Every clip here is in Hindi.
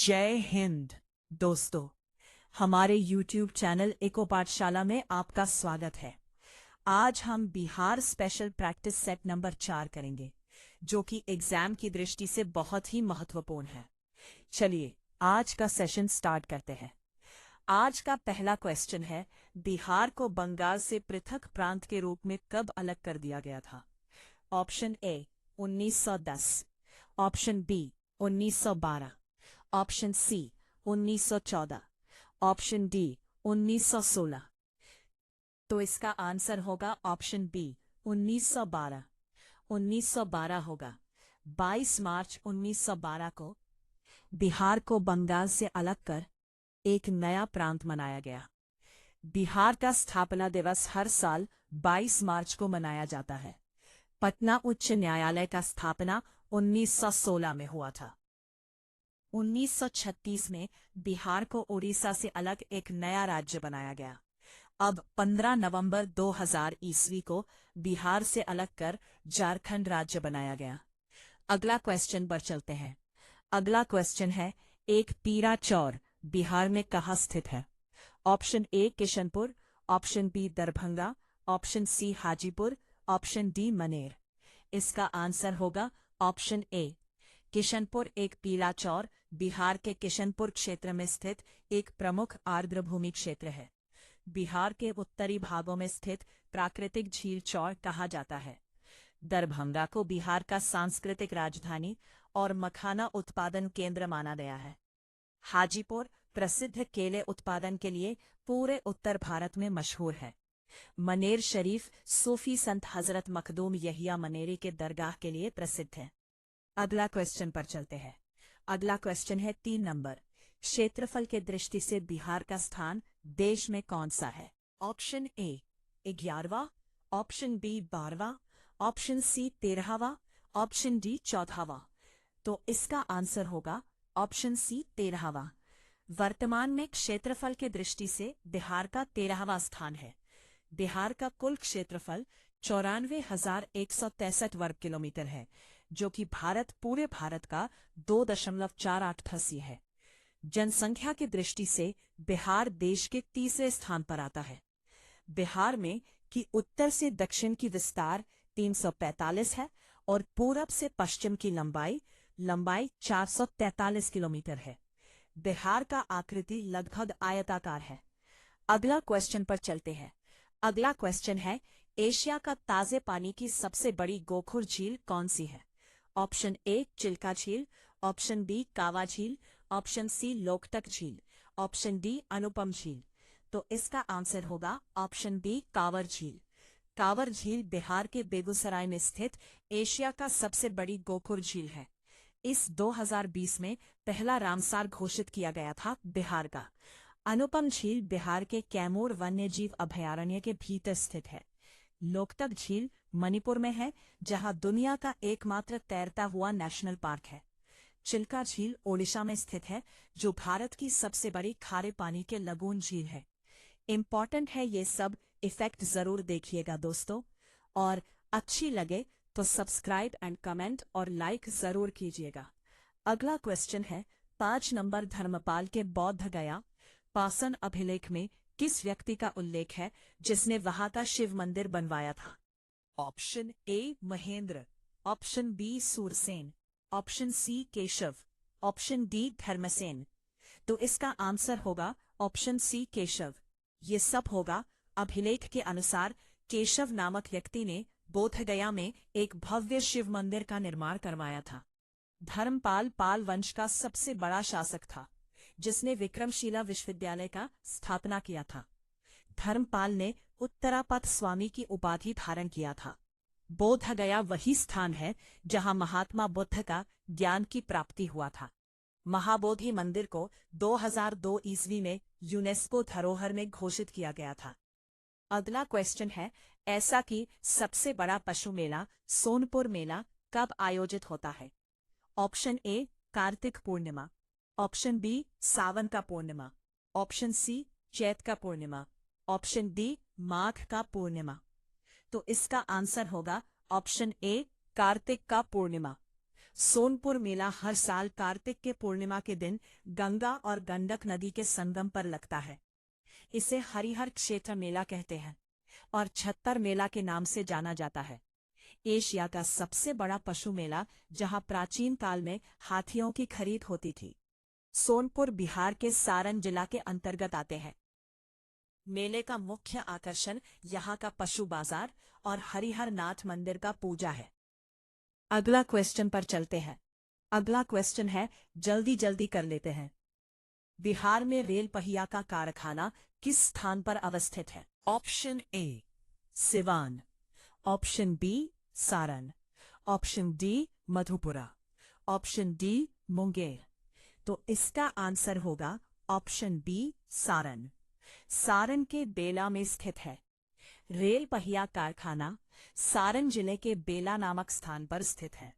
जय हिंद दोस्तों, हमारे YouTube चैनल इको पाठशाला में आपका स्वागत है। आज हम Bihar special practice set number 4 करेंगे, जो कि एग्जाम की दृष्टि से बहुत ही महत्वपूर्ण है। चलिए आज का सेशन स्टार्ट करते हैं। आज का पहला क्वेश्चन है, बिहार को बंगाल से पृथक प्रांत के रूप में कब अलग कर दिया गया था? Option A 1910, option B 1912, option C 1914, option D 1916। तो इसका आंसर होगा ऑप्शन बी 1912। 1912 होगा। 22 मार्च 1912 को बिहार को बंगाल से अलग कर एक नया प्रांत मनाया गया। बिहार का स्थापना दिवस हर साल 22 मार्च को मनाया जाता है। पटना उच्च न्यायालय का स्थापना 1916 में हुआ था। 1936 में बिहार को उड़ीसा से अलग एक नया राज्य बनाया गया। अब 15 नवंबर 2000 ईस्वी को बिहार से अलग कर झारखंड राज्य बनाया गया। अगला क्वेश्चन पर चलते हैं। अगला क्वेश्चन है, एक पीरा चौर बिहार में कहाँ स्थित है? Option A Kishanpur, option B Darbhanga, option C Hajipur, option D Maner. इसका आंसर होगा ऑप्शन ए। किशनपुर एक पीला चौर बिहार के किशनपुर क्षेत्र में स्थित एक प्रमुख आर्द्रभूमि क्षेत्र है। बिहार के उत्तरी भागों में स्थित प्राकृतिक झील चौर कहा जाता है। दरभंगा को बिहार का सांस्कृतिक राजधानी और मखाना उत्पादन केंद्र माना गया है। हाजीपुर प्रसिद्ध केले उत्पादन के लिए पूरे उत्तर भारत में मशहूर है। मनेर शरीफ सूफी संत हजरत मखदूम यहिया मनेरी के दरगाह के लिए प्रसिद्ध है। अगला क्वेश्चन पर चलते हैं। अगला क्वेश्चन है 3 नंबर। क्षेत्रफल के दृष्टि से बिहार का स्थान देश में कौन सा है? ऑप्शन ए 11वां, ऑप्शन बी 12वां, ऑप्शन सी 13वां, ऑप्शन डी 14वां। तो इसका आंसर होगा ऑप्शन सी 13वां। वर्तमान में क्षेत्रफल के दृष्टि से बिहार का 13वां स्थान है। बिहार का कुल क्षेत्रफल 94,163 वर्ग किलोमीटर है, जो कि पूरे भारत का 2.48 है। जनसंख्या की दृष्टि से बिहार देश के तीसरे स्थान पर आता है। बिहार में की उत्तर से दक्षिण की विस्तार 345 है और पूरब से पश्चिम की लंबाई 443 किलोमीटर है। बिहार का आकृति लगभग आयताकार है। अगला क्वेश्चन पर चलते हैं। अगला क्वेश्चन है, एशिया का ताजे पानी की सबसे बड़ी गोखुर झील कौन सी है? ऑप्शन ए चिल्का झील, ऑप्शन बी कावा झील, ऑप्शन सी लोकटक झील, ऑप्शन डी अनुपम झील। तो इसका आंसर होगा ऑप्शन बी कांवर झील। कांवर झील बिहार के बेगूसराय में स्थित एशिया का सबसे बड़ी गोखुर झील है। इस 2020 में पहला रामसार घोषित किया गया था बिहार का। अनुपम झील बिहार के कैमूर वन्यजीव अभयारण्य के भीतर स्थित है। लोकटक झील मणिपुर में है, जहां दुनिया का एकमात्र तैरता हुआ नेशनल पार्क है। चिल्का झील ओडिशा में स्थित है, जो भारत की सबसे बड़ी खारे पानी के लगून झील है। इम्पॉर्टेंट है, ये सब इफेक्ट जरूर देखिएगा दोस्तों, और अच्छी लगे तो सब्सक्राइब एंड कमेंट और लाइक जरूर कीजिएगा। अगला क्वेश्चन है 5 नंबर। धर्मपाल के बौद्ध गया पाषाण अभिलेख में किस व्यक्ति का उल्लेख है जिसने वहां का शिव मंदिर बनवाया था? Option A Mahendra, option B Sursen, option C Keshav, option D Dharmasen. तो इसका आंसर होगा ऑप्शन सी केशव। ये सब होगा। अभिलेख के अनुसार केशव नामक व्यक्ति ने बोधगया में एक भव्य शिव मंदिर का निर्माण करवाया था। धर्मपाल पाल वंश का सबसे बड़ा शासक था, जिसने विक्रमशिला विश्वविद्यालय का स्थापना किया था। धर्मपाल ने उत्तरापथ स्वामी की उपाधि धारण किया था। बोधगया वही स्थान है जहां महात्मा बुद्ध का ज्ञान की प्राप्ति हुआ था। महाबोधि मंदिर को 2002 ईस्वी में यूनेस्को धरोहर में घोषित किया गया था। अगला क्वेश्चन है, ऐसा कि सबसे बड़ा पशु मेला सोनपुर मेला कब आयोजित होता है? Option A Kartik Purnima, option B Sawan का पूर्णिमा, ऑप्शन सी चैत का पूर्णिमा, ऑप्शन डी माघ का पूर्णिमा। तो इसका आंसर होगा ऑप्शन ए कार्तिक का पूर्णिमा। सोनपुर मेला हर साल कार्तिक के पूर्णिमा के दिन गंगा और गंडक नदी के संगम पर लगता है। इसे हरिहर क्षेत्र मेला कहते हैं और छत्तर मेला के नाम से जाना जाता है। एशिया का सबसे बड़ा पशु मेला, जहां प्राचीन काल में हाथियों की खरीद होती थी। सोनपुर बिहार के सारण जिला के अंतर्गत आते हैं। मेले का मुख्य आकर्षण यहाँ का पशु बाजार और हरिहर नाथ मंदिर का पूजा है। अगला क्वेश्चन पर चलते हैं। अगला क्वेश्चन है, जल्दी जल्दी कर लेते हैं। बिहार में रेल पहिया का कारखाना किस स्थान पर अवस्थित है? Option A Siwan, option B Saran, option D Madhupura, option D Munger. तो इसका आंसर होगा ऑप्शन बी सारण। सारण के बेला में स्थित है। रेल पहिया कारखाना सारण जिले के बेला नामक स्थान पर स्थित है।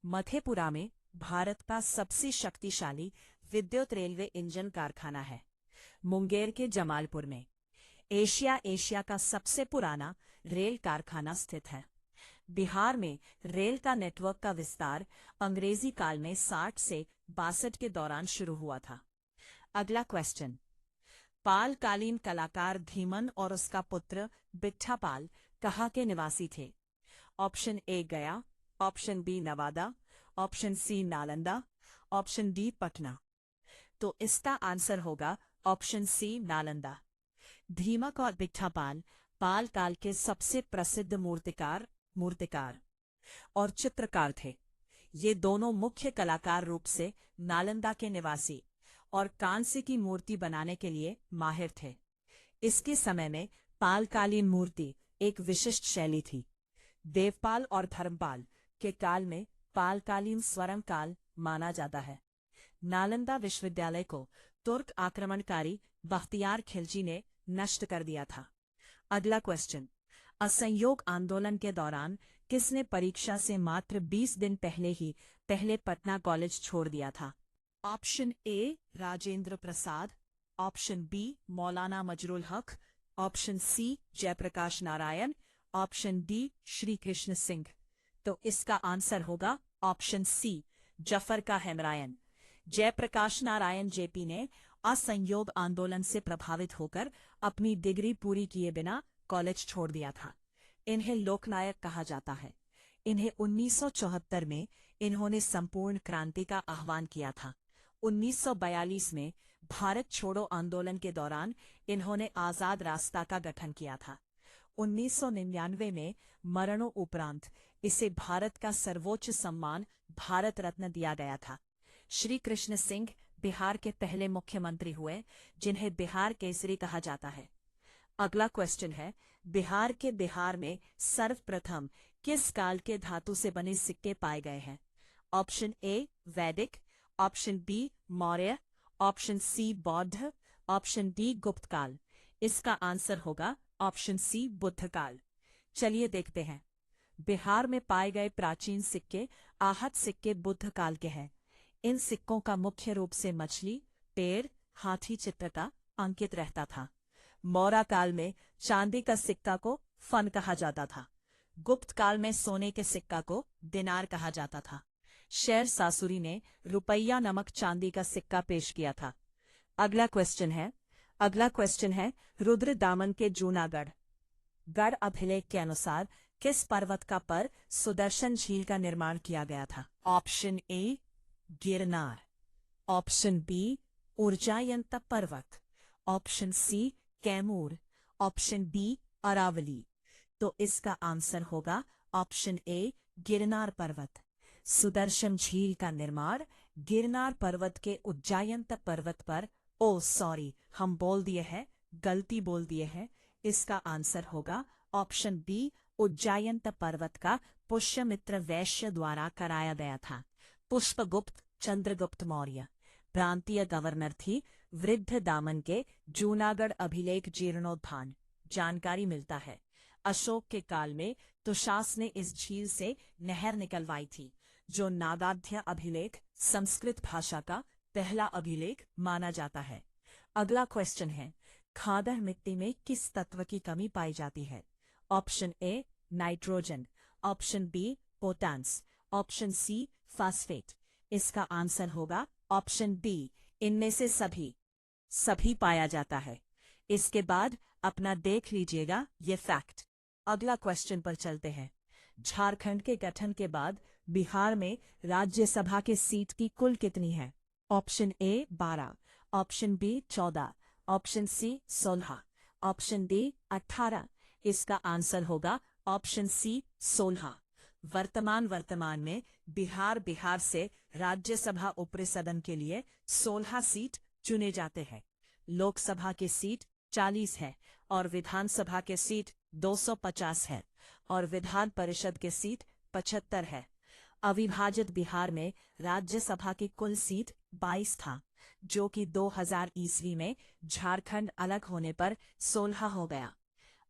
मधेपुरा में भारत का सबसे शक्तिशाली विद्युत रेलवे इंजन कारखाना है। मुंगेर के जमालपुर में एशिया का सबसे पुराना रेल कारखाना स्थित है। बिहार में रेल का नेटवर्क का विस्तार अंग्रेजी काल में 60 से 62 के दौरान शुरू हुआ था। अगला क्वेश्चन, पालकालीन कलाकार धीमन और उसका पुत्र बिट्ठा पाल कहाँ के निवासी थे? Option A Gaya, option B Nawada, option C Nalanda, option D Patna. तो इसका आंसर होगा ऑप्शन सी नालंदा। धीमक और बिट्ठा पाल पाल काल के सबसे प्रसिद्ध मूर्तिकार और चित्रकार थे। ये दोनों मुख्य कलाकार रूप से नालंदा के निवासी और कांस्य की मूर्ति बनाने के लिए माहिर थे। इसके समय में पालकालीन मूर्ति एक विशिष्ट शैली थी। देवपाल और धर्मपाल के काल में पालकालीन स्वर्ण काल माना जाता है। नालंदा विश्वविद्यालय को तुर्क आक्रमणकारी बख्तियार खिलजी ने नष्ट कर दिया था। अगला क्वेश्चन, असहयोग आंदोलन के दौरान किसने परीक्षा से मात्र 20 दिन पहले पटना कॉलेज छोड़ दिया था? Option A Rajendra Prasad, option B Maulana Mazharul Haq, option C Jayaprakash Narayan, option D Shri Krishna Singh. तो इसका आंसर होगा ऑप्शन सी जफर का हेमरायन। जयप्रकाश नारायण जेपी ने असहयोग आंदोलन से प्रभावित होकर अपनी डिग्री पूरी किए बिना कॉलेज छोड़ दिया था। इन्हें लोकनायक कहा जाता है। इन्हें 1974 में इन्होंने संपूर्ण क्रांति का आह्वान किया था। 1942 में भारत छोड़ो आंदोलन के दौरान इन्होंने आजाद रास्ता का गठन किया था। 1999 में मरणों उपरांत इसे भारत का सर्वोच्च सम्मान भारत रत्न दिया गया था। श्री कृष्ण सिंह बिहार के पहले मुख्यमंत्री हुए, जिन्हें बिहार केसरी कहा जाता है। अगला क्वेश्चन है, बिहार में सर्वप्रथम किस काल के धातु से बने सिक्के पाए गए हैं? ऑप्शन ए वैदिक, option B Maurya, option C बौद्ध, ऑप्शन डी गुप्त काल। इसका आंसर होगा ऑप्शन सी बुद्ध काल। चलिए देखते हैं। बिहार में पाए गए प्राचीन सिक्के आहत सिक्के बुद्ध काल के हैं। इन सिक्कों का मुख्य रूप से मछली, पेड़, हाथी चित्र का अंकित रहता था। मौर्य काल में चांदी का सिक्का को फन कहा जाता था। गुप्त काल में सोने के सिक्का को दिनार कहा जाता था। शेर सासुरी ने रुपया नमक चांदी का सिक्का पेश किया था। अगला क्वेश्चन है रुद्र दामन के जूनागढ़ गढ़ अभिलेख के अनुसार किस पर्वत का पर सुदर्शन झील का निर्माण किया गया था? Option A Girnar, option B Urjayant पर्वत, option C Kaimur, option B Aravalli. तो इसका आंसर होगा ऑप्शन ए गिरनार पर्वत। सुदर्शन झील का निर्माण गिरनार पर्वत के उज्जायंत पर्वत पर हम गलती बोल दिए हैं। इसका आंसर होगा ऑप्शन बी उज्जायंत पर्वत का पुष्यमित्र वैश्य द्वारा कराया गया था। पुष्पगुप्त चंद्रगुप्त मौर्य प्रांतीय गवर्नर थी। वृद्ध दामन के जूनागढ़ अभिलेख जीर्णोद्धार जानकारी मिलता है। अशोक के काल में तुशास ने इस झील से नहर निकलवाई थी, जो नागाध्य अभिलेख संस्कृत भाषा का पहला अभिलेख माना जाता है। अगला क्वेश्चन है, खादर मिट्टी में किस तत्व की कमी पाई जाती है? Option A nitrogen, option B potash, option C phosphate. इसका आंसर होगा ऑप्शन बी, इनमें से सभी पाया जाता है। इसके बाद अपना देख लीजिएगा ये फैक्ट। अगला क्वेश्चन पर चलते हैं। झारखंड के गठन के बाद बिहार में राज्यसभा के सीट की कुल कितनी है? Option A 12, option B 14, option C 16, option D 18। इसका आंसर होगा ऑप्शन सी 16। वर्तमान में बिहार से राज्यसभा ऊपरी सदन के लिए 16 सीट चुने जाते हैं। लोकसभा की सीट 40 है और विधानसभा के सीट 250 है और विधान परिषद के सीट 75 है। अविभाजित बिहार में राज्यसभा की कुल सीट 22 था, जो कि 2000 ईस्वी में झारखंड अलग होने पर 16 हो गया।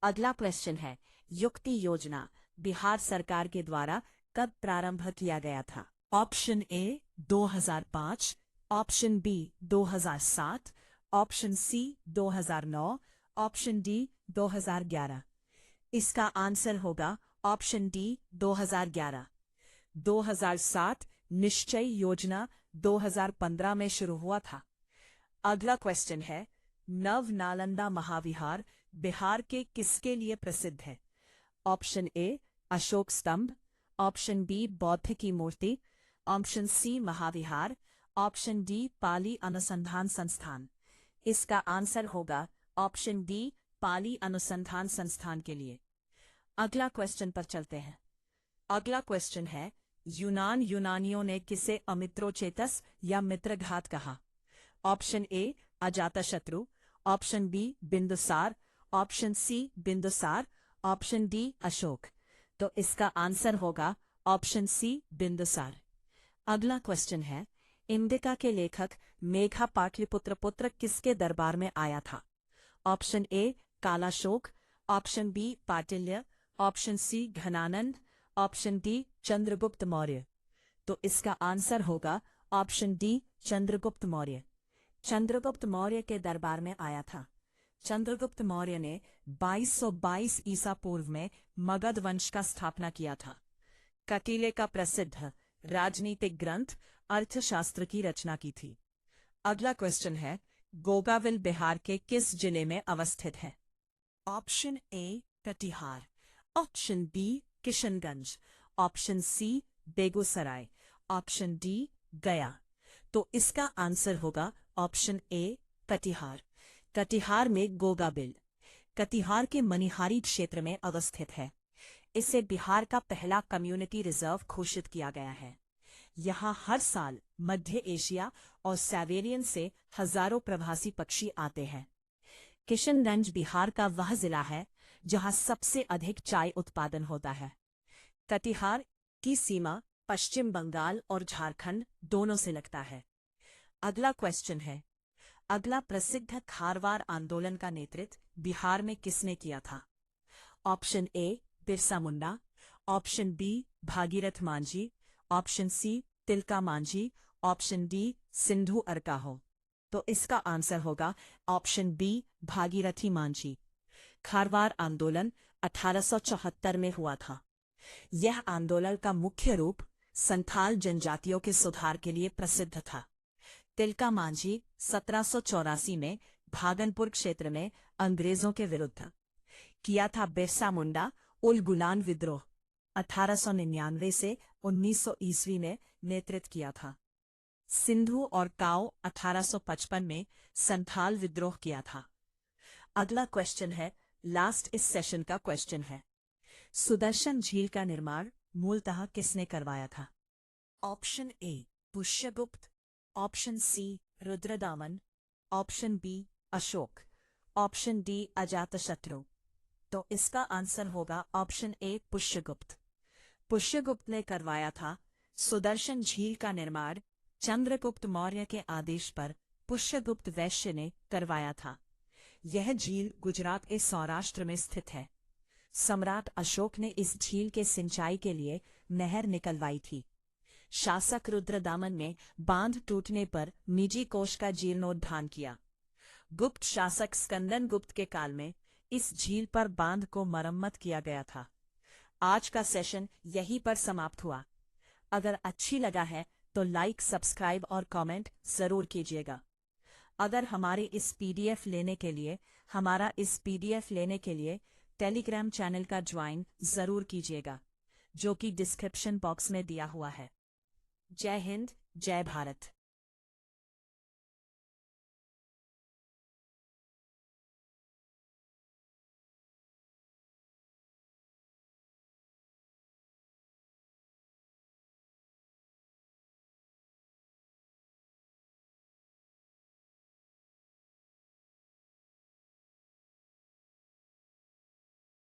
अगला क्वेश्चन है, युक्ति योजना बिहार सरकार के द्वारा कब प्रारंभ किया गया था? Option A 2005, option B 2007, option C 2009, option D 2011। इसका आंसर होगा ऑप्शन डी 2011। 2007 निश्चय योजना 2015 में शुरू हुआ था। अगला क्वेश्चन है, नव नालंदा महाविहार बिहार के किसके लिए प्रसिद्ध है? ऑप्शन ए अशोक स्तंभ, ऑप्शन बी बौद्ध की मूर्ति, ऑप्शन सी महाविहार, ऑप्शन डी पाली अनुसंधान संस्थान। इसका आंसर होगा ऑप्शन डी पाली अनुसंधान संस्थान के लिए। अगला क्वेश्चन पर चलते हैं। अगला क्वेश्चन है, यूनानियों ने किसे अमित्रोचेतस या मित्रघात कहा? Option A Ajatashatru, option B Bindusara, option C Bindusara, option D Ashoka. तो इसका आंसर होगा ऑप्शन सी बिंदुसार। अगला क्वेश्चन है, इंडिका के लेखक मेघा पाटलिपुत्र पुत्र किसके दरबार में आया था? Option A Kalashok, option B Patilya, option C Ghanananda, option D Chandragupta Maurya. तो इसका आंसर होगा ऑप्शन डी चंद्रगुप्त मौर्य। चंद्रगुप्त मौर्य के दरबार में आया था। चंद्रगुप्त मौर्य ने 2222 ईसा पूर्व में मगध वंश का स्थापना किया था। कटीले का प्रसिद्ध राजनीतिक ग्रंथ अर्थशास्त्र की रचना की थी। अगला क्वेश्चन है, गोगाविल बिहार के किस जिले में अवस्थित है? Option A Katihar, option B Kishanganj, option C Begusarai, option D Gaya. तो इसका आंसर होगा ऑप्शन ए कटिहार। कटिहार में गोगाबिल कटिहार के मनिहारी क्षेत्र में अवस्थित है। इसे बिहार का पहला कम्युनिटी रिजर्व घोषित किया गया है। यहाँ हर साल मध्य एशिया और साइबेरियन से हजारों प्रवासी पक्षी आते हैं। किशनगंज बिहार का वह जिला है जहाँ सबसे अधिक चाय उत्पादन होता है। कटिहार की सीमा पश्चिम बंगाल और झारखंड दोनों से लगता है। अगला क्वेश्चन है, अगला प्रसिद्ध खारवार आंदोलन का नेतृत्व बिहार में किसने किया था? Option A Birsa Munda, option B Bhagirath Manjhi, option C Tilka Manjhi, option D Sindhu अरकाहो। तो इसका आंसर होगा ऑप्शन बी भागीरथी मांझी। खारवार आंदोलन 1874 में हुआ था। यह आंदोलन का मुख्य रूप संथाल जनजातियों के सुधार के लिए प्रसिद्ध था। तिलका मांझी 1784 में भागलपुर क्षेत्र में अंग्रेजों के विरुद्ध किया था। बिरसा मुंडा उल गुलान विद्रोह 1899 से 1900 ईस्वी में नेतृत्व किया था। सिंधु और काओ 1855 में संथाल विद्रोह किया था। अगला क्वेश्चन है, लास्ट इस सेशन का क्वेश्चन है, सुदर्शन झील का निर्माण मूलतः किसने करवाया था? Option A Pushyagupta, option C Rudradaman, option B Ashoka, option D Ajatashatru. तो इसका आंसर होगा ऑप्शन ए पुष्यगुप्त। पुष्यगुप्त ने करवाया था। सुदर्शन झील का निर्माण चंद्रगुप्त मौर्य के आदेश पर पुष्यगुप्त वैश्य ने करवाया था। यह झील गुजरात के सौराष्ट्र में स्थित है। सम्राट अशोक ने इस झील के सिंचाई के लिए नहर निकलवाई थी। शासक रुद्रदामन ने बांध टूटने पर निजी कोष का जीर्णोद्धार किया। गुप्त शासक स्कंदन गुप्त के काल में इस झील पर बांध को मरम्मत किया गया था। आज का सेशन यहीं पर समाप्त हुआ। अगर अच्छी लगा है तो लाइक, सब्सक्राइब और कमेंट जरूर कीजिएगा। अगर हमारे इस पीडीएफ लेने के लिए टेलीग्राम चैनल का ज्वाइन जरूर कीजिएगा, जो कि डिस्क्रिप्शन बॉक्स में दिया हुआ है। जय हिंद, जय भारत।